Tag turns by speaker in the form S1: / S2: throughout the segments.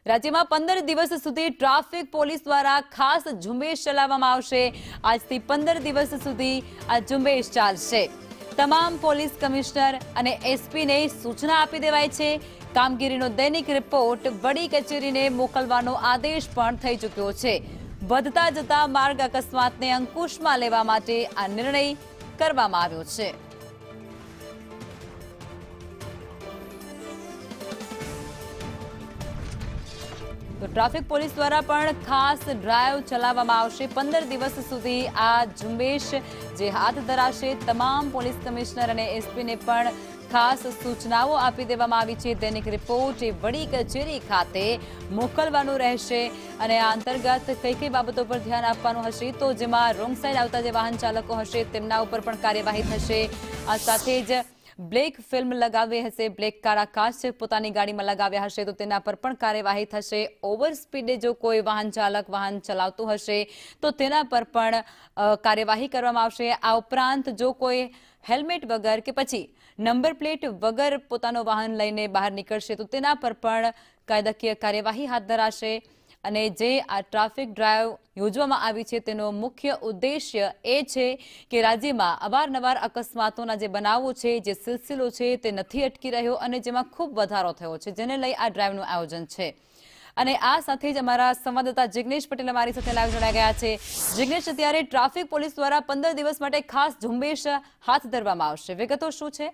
S1: રાજ્યમાં 15 દિવસ સુધી ટ્રાફિક પોલીસ દ્વારા ખાસ ઝુંબેશ ચલાવવામાં આવશે। આજથી 15 દિવસ સુધી આ ઝુંબેશ ચાલશે। તમામ પોલીસ કમિશનર અને એસપીને સૂચના આપી દેવાઈ છે। કામગીરીનો દૈનિક રિપોર્ટ વડી કચેરીને મોકલવાનો આદેશ પણ થઈ ચૂક્યો છે। વધતા જતા માર્ગ અકસ્માતને અંકુશમાં લેવા માટે આ નિર્ણય કરવામાં આવ્યો છે। તો ટ્રાફિક પોલીસ દ્વારા પણ ખાસ ડ્રાઈવ ચલાવવામાં આવશે। 15 દિવસ સુધી આ ઝુંબેશ જે હાથ ધરાશે। તમામ પોલીસ કમિશનર અને એસપીને પણ ખાસ સૂચનાઓ આપી દેવામાં આવી છે। દૈનિક રિપોર્ટ એ વડી કચેરી ખાતે મોકલવાનું રહેશે અને આ અંતર્ગત કઈ કઈ બાબતો પર ધ્યાન આપવાનું હશે તો જેમાં રોંગ સાઈડ આવતા જે વાહન ચાલકો હશે તેમના ઉપર પણ કાર્યવાહી થશે। આ સાથે જ બ્લેક ફિલ્મ લગાવી હશે, બ્લેક કાળા કાચ પોતાની ગાડીમાં લગાવ્યા હશે તો તેના પર પણ કાર્યવાહી થશે। ઓવર સ્પીડે જો કોઈ વાહન ચાલક વાહન ચલાવતું હશે તો તેના પર પણ કાર્યવાહી કરવામાં આવશે। આ ઉપરાંત જો કોઈ હેલ્મેટ વગર કે પછી નંબર પ્લેટ વગર પોતાનો વાહન લઈને બહાર નીકળશે તો તેના પર પણ કાયદાકીય કાર્યવાહી હાથ ધરાશે। અને જે આ ટ્રાફિક ડ્રાઈવ યોજવામાં આવી છે તેનો મુખ્ય ઉદ્દેશ્ય એ છે કે રાજ્યમાં અવારનવાર અકસ્માતોના જે બનાવો છે, જે સિલસિલો છે તે નથી અટકી રહ્યો અને જેમાં ખૂબ વધારો થયો છે, જેને લઈ આ ડ્રાઈવનું આયોજન છે। અને આ સાથે જ અમારા સંવાદદાતા જિગ્નેશ પટેલ અમારી સાથે લાઈવ જોડાઈ ગયા છે। જિગ્નેશ, અત્યારે ટ્રાફિક પોલીસ દ્વારા 15 દિવસ માટે ખાસ ઝુંબેશ હાથ ધરવામાં આવશે, વિગતો શું છે?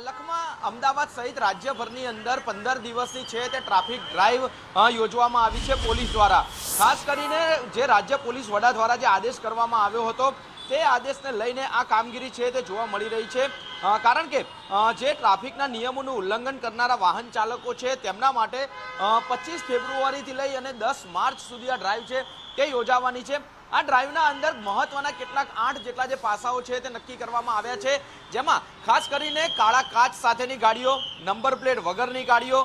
S2: લખમાં અમદાવાદ સહિત રાજ્યભરની અંદર 15 દિવસની છે તે ટ્રાફિક ડ્રાઈવ યોજવામાં આવી છે પોલીસ દ્વારા। ખાસ કરીને જે રાજ્ય પોલીસ વડા દ્વારા જે આદેશ કરવામાં આવ્યો હતો તે આદેશને લઈને આ કામગીરી છે તે જોવા મળી રહી છે। કારણ કે જે ટ્રાફિકના નિયમોનું ઉલ્લંઘન કરનારા વાહન ચાલકો છે તેમના માટે 25 ફેબ્રુઆરીથી લઈ અને 10 માર્ચ સુધી આ ડ્રાઈવ છે તે યોજાવાની છે। આ ડ્રાઈવના અંદર મહત્વના કેટલાક 8 જેટલા જે પાસાઓ છે તે નક્કી કરવામાં આવ્યા છે, જેમાં ખાસ કરીને કાળા કાચ સાથેની ગાડીઓ, નંબર પ્લેટ વગરની ગાડીઓ,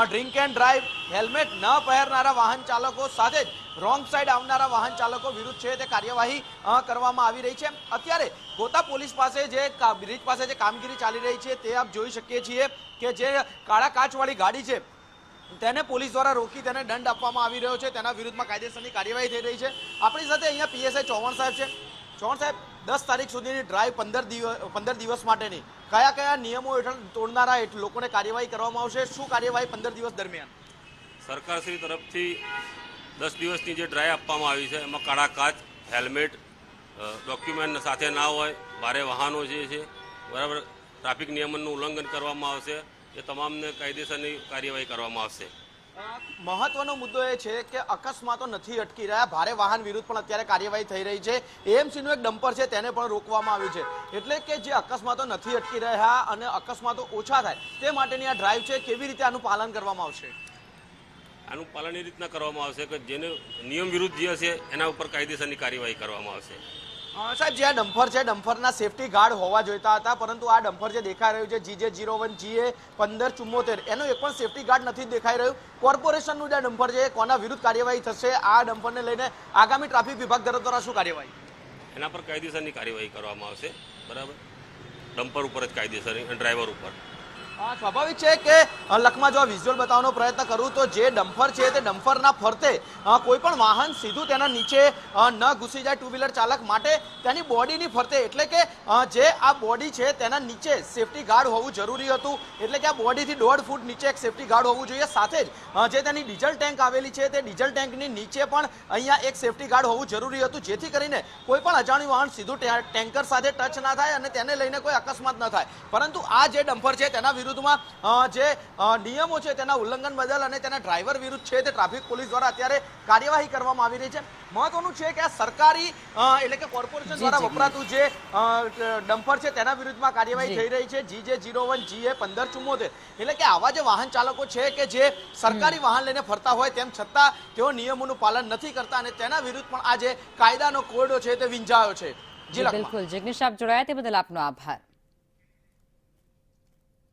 S2: ડ્રિંક એન્ડ ડ્રાઈવ, હેલ્મેટ ન પહેરનારા વાહન ચાલકો સાથે જ રોંગ સાઈડ આવનારા વાહન ચાલકો વિરુદ્ધ છે તે કાર્યવાહી કરવામાં આવી રહી છે। અત્યારે ગોતા પોલીસ પાસે જે બ્રિજ પાસે જે કામગીરી ચાલી રહી છે તે આપ જોઈ શકીએ છીએ કે જે કાળા કાચવાળી ગાડી છે તેને પોલીસ દ્વારા રોકી તેને દંડ આપવામાં આવી રહ્યો છે, તેના વિરુદ્ધમાં કાયદેસરની કાર્યવાહી થઈ રહી છે। આપણી સાથે અહીંયા પીએસઆઈ ચૌહાણ સાહેબ છે। ચૌહાણ સાહેબ, 10 તારીખ સુધીની ડ્રાઈવ 15 દિવસ માટેની કયા કયા નિયમો હેઠળ તોડનારા લોકોને કાર્યવાહી કરવામાં આવશે? શું કાર્યવાહી 15 દિવસ દરમિયાન?
S3: સરકારશ્રી તરફથી 10 દિવસની જે ડ્રાઈવ આપવામાં આવી છે એમાં કાળા કાચ, હેલ્મેટ, ડોક્યુમેન્ટ સાથે ના હોય, ભારે વાહનો જે છે બરાબર ટ્રાફિક નિયમનનું ઉલ્લંઘન કરવામાં આવશે, એ તમામને કાયદેસરની કાર્યવાહી કરવામાં આવશે।
S2: મહત્વનો મુદ્દો એ છે કે અકસ્માતો નથી અટકી રહ્યા, ભારે વાહન વિરુદ્ધ પણ અત્યારે કાર્યવાહી થઈ રહી છે। એએમસીનું એક ડમ્પર છે તેને પણ રોકવામાં આવ્યું છે, એટલે કે જે અકસ્માતો નથી અટકી રહ્યા અને અકસ્માતો ઓછા થાય તે માટેની આ ડ્રાઈવ છે, કેવી રીતે આનું પાલન કરવામાં આવશે?
S3: આનું પાલન એ રીતના કરવામાં આવશે કે જેને નિયમ વિરુદ્ધ જે હશે એના ઉપર કાયદેસરની કાર્યવાહી કરવામાં આવશે।
S2: સાહેબ, જે આ ડમ્પર છે ડમ્પરના સેફટી ગાર્ડ હોવા જોઈતા હતા, પરંતુ આ ડમ્પર જે દેખાઈ રહ્યું છે GJ01 GA 1574 એનો એક પણ સેફટી ગાર્ડ નથી દેખાઈ રહ્યું। કોર્પોરેશનનું જે ડમ્પર છે કોના વિરુદ્ધ કાર્યવાહી થશે? આ ડમ્પરને લઈને આગામી ટ્રાફિક વિભાગ દ્વારા શું કાર્યવાહી?
S3: એના પર કાયદેસરની કાર્યવાહી કરવામાં આવશે, બરાબર ડમ્પર ઉપર જ કાયદેસરની, ડ્રાઈવર ઉપર।
S2: સ્વાભાવિક છે કે લખમાં જો આ વિઝ્યુઅલ બતાવવાનો પ્રયત્ન કરું તો જે ડમ્પર છે તે ડમ્પરના ફરતે કોઈ પણ વાહન સીધું તેના નીચે ન ઘૂસી જાય ટુ વ્હીલર ચાલક માટે તેની બોડીની ફરતે, એટલે કે જે આ બોડી છે તેના નીચે સેફટી ગાર્ડ હોવું જરૂરી હતું, એટલે કે આ બોડીથી 1.5 ફૂટ નીચે એક સેફટી ગાર્ડ હોવું જોઈએ। સાથે જ જે તેની ડીઝલ ટેન્ક આવેલી છે તે ડીઝલ ટેન્કની નીચે પણ અહીંયા એક સેફટી ગાર્ડ હોવું જરૂરી હતું, જેથી કરીને કોઈ પણ અજાણ્યું વાહન સીધું ટેન્કર સાથે ટચ ના થાય અને તેને લઈને કોઈ અકસ્માત ન થાય। પરંતુ આ જે ડમ્પર છે તેના વિરુદ્ધમાં જે નિયમો છે તેના ઉલ્લંઘન બદલ અને તેના ડ્રાઈવર વિરુદ્ધ છે તે ટ્રાફિક પોલીસ દ્વારા અત્યારે કાર્યવાહી કરવામાં આવી રહી છે। મહત્વનું છે કે આ સરકારી એટલે કે કોર્પોરેશન દ્વારા વપરાતું જે ડમ્પર છે તેના વિરુદ્ધમાં કાર્યવાહી થઈ રહી છે GJ01 GA 1574, એટલે કે આવા જે વાહન ચાલકો છે કે જે સરકારી વાહન લઈને ફરતા હોય તેમ છતાં તેઓ નિયમોનું પાલન નથી કરતા અને તેના વિરુદ્ધ પણ આ જે કાયદાનો કોયડો છે તે વિંજાયો છે।
S1: જી બિલકુલ, જિગ્નેશ આપ જોડાયા તે બદલ આપનો આભાર।